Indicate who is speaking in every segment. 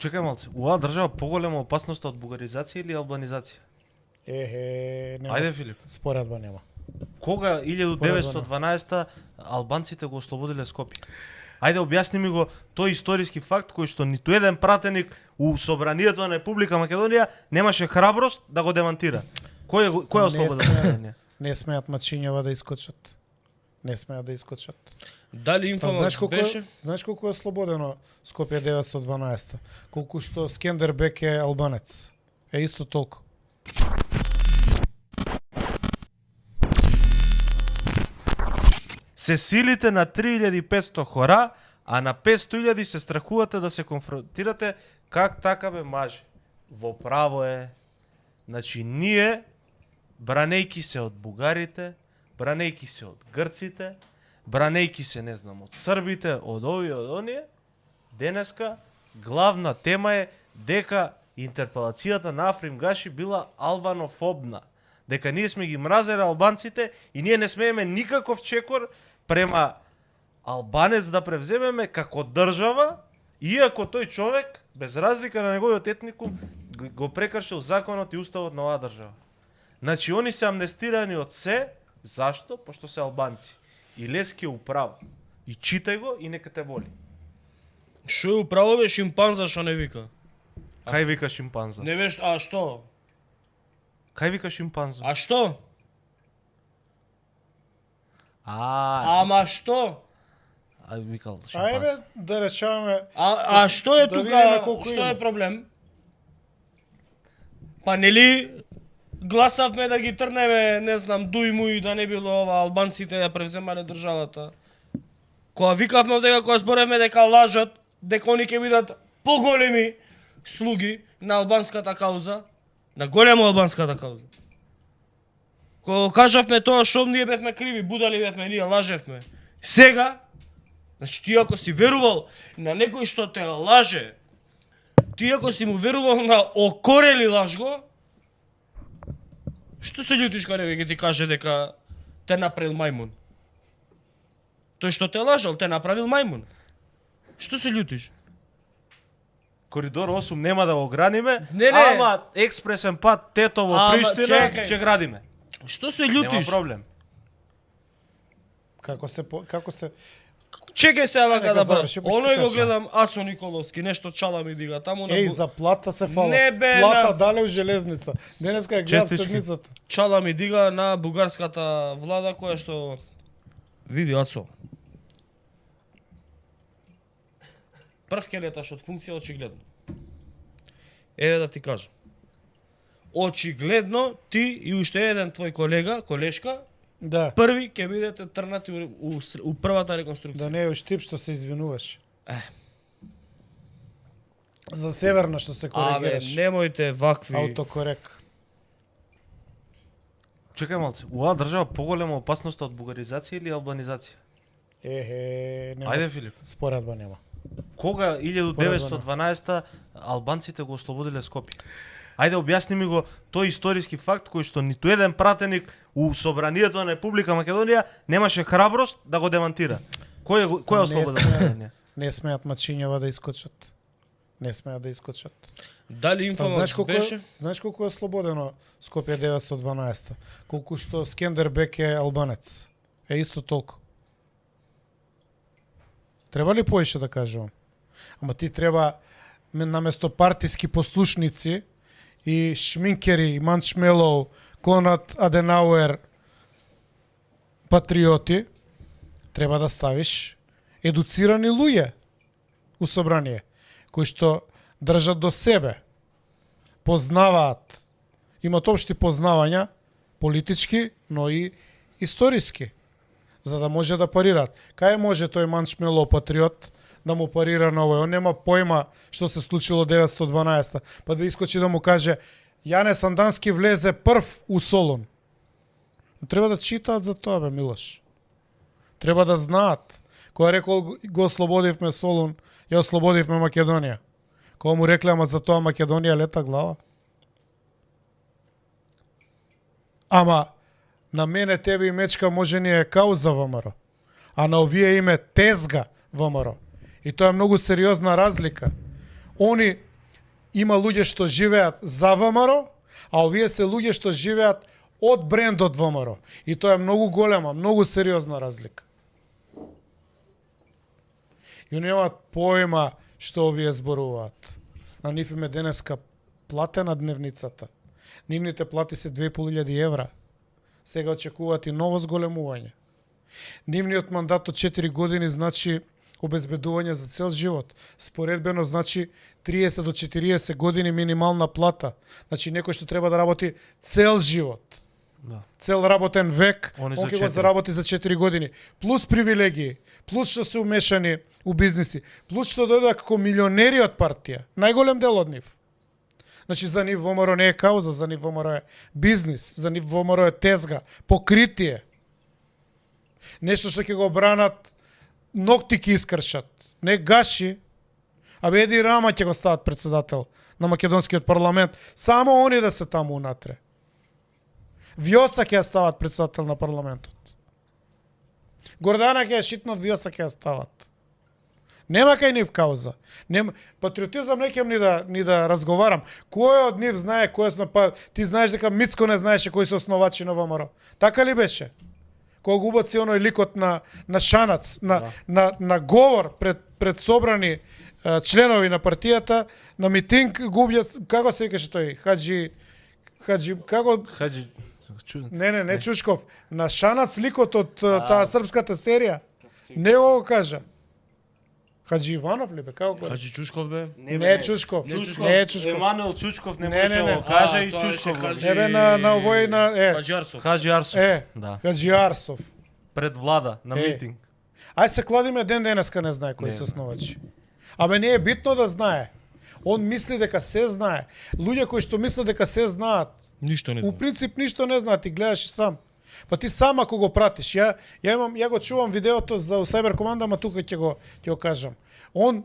Speaker 1: Чекај малце, оваа држава поголема опасност од бугаризација или албанизација?
Speaker 2: Нема
Speaker 1: Ајде, Филип.
Speaker 2: споредба нема.
Speaker 1: Кога 1912 албанците го ослободиле Скопје? Ајде објасни ми го тој историски факт кој што ниту еден пратеник у собранието на Република Македонија немаше храброст да го демантира. Кој е ослободен Македонија?
Speaker 2: Не смеат мачињава да искочат. Не смеат да искочат.
Speaker 3: Дали Инфомакс беше?
Speaker 2: Знаеш колку е ослободено Скопје 912? Колку што Скендербек е албанец. Е исто толку.
Speaker 1: Се силите на 3500 хора, а на 500.000 се страхувате да се конфронтирате, как така бе маже? Во право е. Значи ние, бранејки се од бугарите, бранејки се од грците, бранејки се, не знам, од србите, од овие, од оние, денеска главна тема е дека интерпелацијата на Африм Гаши била албанофобна. Дека ние сме ги мразеле албанците и ние не смееме никаков чекор према албанец да превземеме како држава, иако тој човек, без разлика на неговиот етникум, го прекршил законот и уставот на оваа држава. Значи, они се амнестирани од се, зашто? Пошто се албанци. И Левски е управо. И читај го и нека те боли.
Speaker 3: Шо е управо бе шимпанза што не вика?
Speaker 1: Кај вика шимпанза?
Speaker 3: Не беше, а што?
Speaker 1: Кај вика шимпанза?
Speaker 3: А што? Ама што?
Speaker 1: Викал
Speaker 2: Ајде
Speaker 1: шимпанза.
Speaker 2: да решаваме.
Speaker 3: А што е
Speaker 2: да
Speaker 3: тука?
Speaker 2: видиме колку
Speaker 3: Што
Speaker 2: има.
Speaker 3: е проблем? Па нели гласавме да ги трнеме, не знам, дујму и да не било ова албанците да превземале државата. Кога викавме дека кога зборевме дека лажат, дека они ќе бидат поголеми слуги на албанската кауза, на голема албанската кауза. Кога кажавме тоа што ние бевме криви, будали бевме, ние лажевме. Сега, значи ти ако си верувал на некој што те лаже, ти ако си му верувал на окорели лажго, што се љутиш кога некој ќе ти каже дека те направил мајмун? Тој што те лажал, те направил мајмун. Што се љутиш?
Speaker 1: Коридор 8 нема да го градиме,
Speaker 3: Не.
Speaker 1: ама експресен пат Тетово
Speaker 3: Ама,
Speaker 1: Приштина
Speaker 3: чекај.
Speaker 1: ќе градиме.
Speaker 3: Што се
Speaker 1: Нема
Speaker 3: љутиш?
Speaker 1: проблем.
Speaker 2: Како се
Speaker 3: Чекај се вака
Speaker 2: Нека
Speaker 3: да
Speaker 2: заврши,
Speaker 3: бъде.
Speaker 2: па ќе ти
Speaker 3: Оној го
Speaker 2: кажам.
Speaker 3: гледам Ацо Николовски, нешто чала ми дига таму на
Speaker 2: за плата се фала.
Speaker 3: Не, бе,
Speaker 2: Плата
Speaker 3: на-
Speaker 2: дале у железница. Денеска ја гледам
Speaker 1: Честички.
Speaker 2: седмицата.
Speaker 3: чала ми дига на бугарската влада која што види Ацо. Прв ќе леташ од функција очигледно. Еве да ти кажам. Очигледно ти и уште еден твој колега, колешка,
Speaker 2: Да.
Speaker 3: први ќе бидете трнати у првата реконструкција.
Speaker 2: Да не е штип што се извинуваш. За северна што се
Speaker 3: Абе,
Speaker 2: коригираш.
Speaker 3: немојте вакви.
Speaker 2: Аутокорек.
Speaker 1: Чекај малце, оваа држава поголема опасност од бугаризација или албанизација?
Speaker 2: Нема
Speaker 1: Ајде, Филип.
Speaker 2: споредба нема.
Speaker 1: Кога 1912 албанците го ослободиле Скопје? Ајде објасни ми го тој историски факт кој што ниту еден пратеник у собранието на Република Македонија немаше храброст да го демантира. Кој е ослободен Македонија?
Speaker 2: Не смеат мачињава да искочат. Не смеат да искочат.
Speaker 3: Дали Инфомакс беше?
Speaker 2: Знаеш колку е ослободено Скопје 912? Колку што Скендербек е албанец. Е исто толку. Треба ли поише да кажувам? Ама ти треба наместо партиски послушници и шминкери, маншмелоу, Конрад Аденауер, патриоти, треба да ставиш едуцирани луѓе у собрание, кои што држат до себе, познаваат, имат општи познавања, политички, но и историски, за да може да парираат. Кај може тој маншмелоу патриот да му парира на овој? Он нема појма што се случило 912, па да искочи да му каже Јане Сандански влезе прв у Солун. Треба да читаат за тоа, бе, Милош. Треба да знаат. Кој рекол го ослободивме Солун, ја ослободивме Македонија. Кога му рекле, ама за тоа Македонија лета глава. Ама на мене, тебе и Мечка може ни е кауза ВМРО, а на овие име тезга ВМРО. И тоа е многу сериозна разлика. Они има луѓе што живеат за ВМРО, а овие се луѓе што живеат од брендот ВМРО. И тоа е многу голема, многу сериозна разлика. И немаат поема што овие зборуваат. На нив им е денеска платена дневницата. Нивните плати се 2500 евра. Сега очекуваат и ново зголемување. Нивниот мандат од 4 години значи обезбедување за цел живот. Споредбено значи 30 до 40 години минимална плата. Значи некој што треба да работи цел живот.
Speaker 1: Да.
Speaker 2: Цел работен век,
Speaker 1: Он
Speaker 2: он
Speaker 1: за
Speaker 2: ќе го
Speaker 1: 4.
Speaker 2: заработи за 4 години. Плюс привилегии, плюс што се умешани у бизниси, плюс што дојдоа како милионери од партија. Најголем дел од нив. Значи за нив ВМРО не е кауза, за нив ВМРО е бизнис, за нив ВМРО е тезга, покритие. Нешто што ќе го бранат, ногти ќе искршат. Не гаши, абе Еди Рама ќе го стават председател на македонскиот парламент. Само они да се таму унатре. Вјоса ќе ја стават председател на парламентот. Гордана ќе ја шитнат, Вјоса ќе ја стават. Нема кај нив кауза. Нема патриотизам не ќе ни да разговарам. Кој од нив знае кој па ти знаеш дека Мицко не знаеше кои се основачи на ВМРО. Така ли беше? Кога го убаци оној ликот на Шанац, на говор пред собрани членови на партијата, на митинг губјат, како се викаше тој? Хаджи како Не Чушков, на Шанац ликот од таа српската серија. Не го кажа. Хаджи Иванов ли бе? Како го?
Speaker 3: Хаджи Чушков бе?
Speaker 2: Не Чушков. Не Чушков.
Speaker 1: Емануел Чучков не
Speaker 2: Не,
Speaker 1: може
Speaker 2: не.
Speaker 1: да го каже и
Speaker 3: тоа беше
Speaker 1: Чучков.
Speaker 3: Хаджи-
Speaker 2: Не бе на овој на
Speaker 3: Хаджи Арсов.
Speaker 1: Хаджи Арсов.
Speaker 2: Да. Хаджи Арсов.
Speaker 1: Пред влада на митинг.
Speaker 2: Ај се кладиме денеска не знае кој се основачи. Абе не е битно да знае. Он мисли дека се знае. Луѓе кои што мислат дека се знаат,
Speaker 3: Ништо не
Speaker 2: у
Speaker 3: знам.
Speaker 2: принцип ништо не знаат, ти гледаш и сам. Па ти сам ако го пратиш, ја го чувам видеото за Cyber команда, ама тука ќе го кажам. Он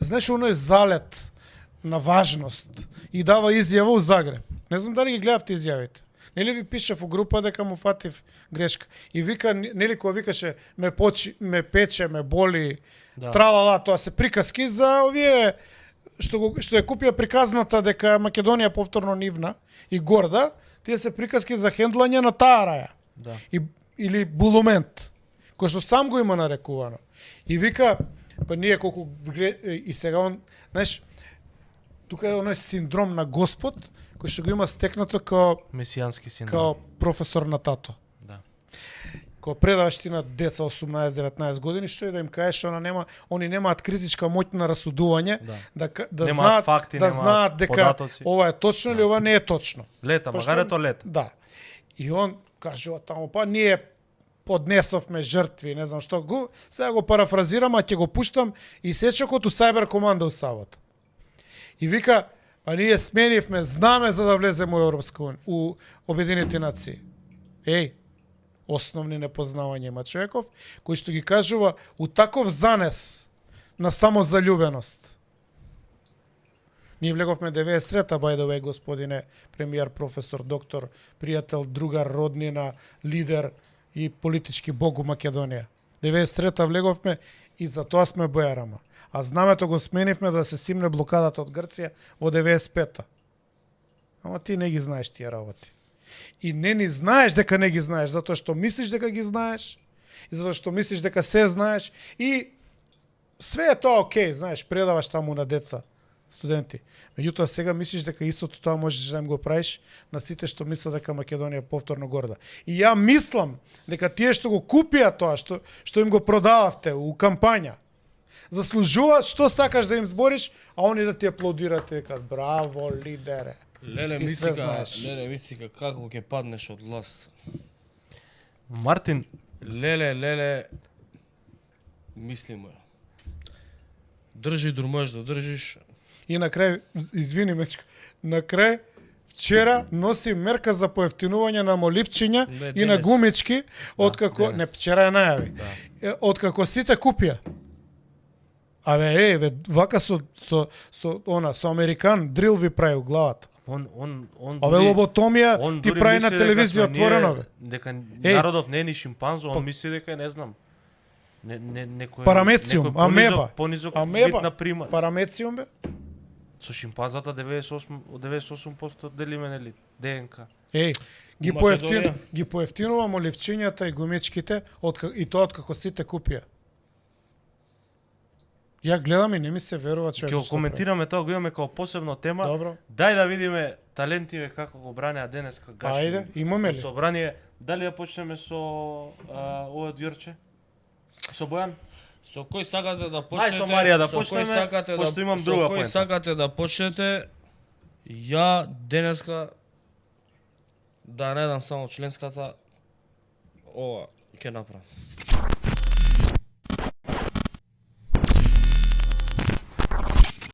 Speaker 2: знаеш оној залет на важност и дава изјава у Загреб. Не знам дали ги гледавте изјавите. Нели ви пишав у група дека му фатив грешка. И вика, нели кога викаше ме пече, ме боли,
Speaker 1: Да.
Speaker 2: тралала, тоа се приказки за овие што ја купија приказната дека Македонија повторно нивна и горда, тие се приказки за хендлање на таа раја.
Speaker 1: Да.
Speaker 2: Или булумент, кој што сам го има нарекувано. И вика, па ние колку и сега он, знаеш, тука е оној синдром на Господ, кој што го има стекнато као
Speaker 1: Месијански синдром.
Speaker 2: професор на тато.
Speaker 1: Да.
Speaker 2: Кога предаваш ти на деца 18-19 години, што и да им кажеш, они немаат критичка моќ на расудување, да
Speaker 1: Немаат
Speaker 2: знаат,
Speaker 1: факти,
Speaker 2: да
Speaker 1: немаат
Speaker 2: знаат дека
Speaker 1: податоци.
Speaker 2: ова е точно или ова не е точно.
Speaker 1: Лета,
Speaker 2: Пошто-
Speaker 1: макар е то лета.
Speaker 2: Да. И он кажува таму, па ние поднесовме жртви, не знам што. Сега го парафразирам, а ќе го пуштам и сечокот у Cyber команда у Савот. И вика, а ние сменивме знаме за да влеземе у Европска унија, у Обединените нации. Еј, основни непознавања има човеков, кој што ги кажува у таков занес на самозалюбеност. Ние влеговме 93-та, by the way, господине премиер, професор, доктор, пријател, другар, роднина, лидер и политички бог у Македонија. 93-та влеговме и за тоа сме бојарама. А знамето го сменивме да се симне блокадата од Грција во 95-та. Ама ти не ги знаеш тие работи. И не ни знаеш дека не ги знаеш, затоа што мислиш дека ги знаеш, и затоа што мислиш дека се знаеш, и све е тоа окей, знаеш, предаваш таму на деца, студенти. Меѓутоа сега мислиш дека истото тоа можеш да им го правиш на сите што мислат дека Македонија е повторно горда. И ја мислам дека тие што го купија тоа, што им го продававте у кампања, заслужуваат што сакаш да им збориш, а они да ти аплодираат и кажат браво лидере.
Speaker 3: Леле
Speaker 2: Ти све
Speaker 3: мислика,
Speaker 2: знаеш.
Speaker 3: леле мислика како ќе паднеш од власт.
Speaker 1: Мартин,
Speaker 3: Леле мислимо ја. Држи дур можеш да држиш.
Speaker 2: И на крај, извини мечка, на крај вчера носи мерка за поевтинување на моливчиња
Speaker 3: Бе,
Speaker 2: и на
Speaker 3: денес.
Speaker 2: гумички, откако
Speaker 1: денес.
Speaker 2: не вчера ја најави.
Speaker 1: Да.
Speaker 2: Откако сите купија. Абе вака со американ дрил ви прави у главата.
Speaker 1: он
Speaker 2: Абе лоботомија
Speaker 1: он
Speaker 2: ти
Speaker 1: дури
Speaker 2: прави
Speaker 1: мисли
Speaker 2: на
Speaker 1: дека
Speaker 2: телевизија
Speaker 1: сме
Speaker 2: отворено
Speaker 1: ние-
Speaker 2: бе.
Speaker 1: Дека
Speaker 2: Еј.
Speaker 1: народов не е ни шимпанзо, он
Speaker 2: Па-
Speaker 1: мисли дека е, не знам. Некој
Speaker 2: Парамециум,
Speaker 1: некој
Speaker 2: амеба.
Speaker 1: понизок
Speaker 2: Амеба.
Speaker 1: вид на примат.
Speaker 2: Парамециум бе.
Speaker 1: Со шимпанзата 98% делиме нели ДНК.
Speaker 2: Еј,
Speaker 3: У Македонија?
Speaker 2: ги поевтинувам оливчињата и гумичките и тоа од како сите купија. Ја гледам и не ми се верува
Speaker 1: Ќе
Speaker 2: човек.
Speaker 1: го коментираме тоа, го имаме како посебна тема.
Speaker 2: Добро.
Speaker 1: Дај да видиме талентиве како го бранеа денеска Гаши.
Speaker 2: Ајде, имаме ли?
Speaker 1: Собрание. Дали да почнеме со овој Ѓорче? Со Бојан?
Speaker 3: Со кој сакате да
Speaker 1: Ај,
Speaker 3: почнете?
Speaker 1: со Марија да
Speaker 3: со кој
Speaker 1: почнеме,
Speaker 3: сакате
Speaker 1: пошто имам
Speaker 3: со
Speaker 1: друга
Speaker 3: кој
Speaker 1: поента.
Speaker 3: сакате да почнете? Ја денеска да не дам само членската, ова ќе направам.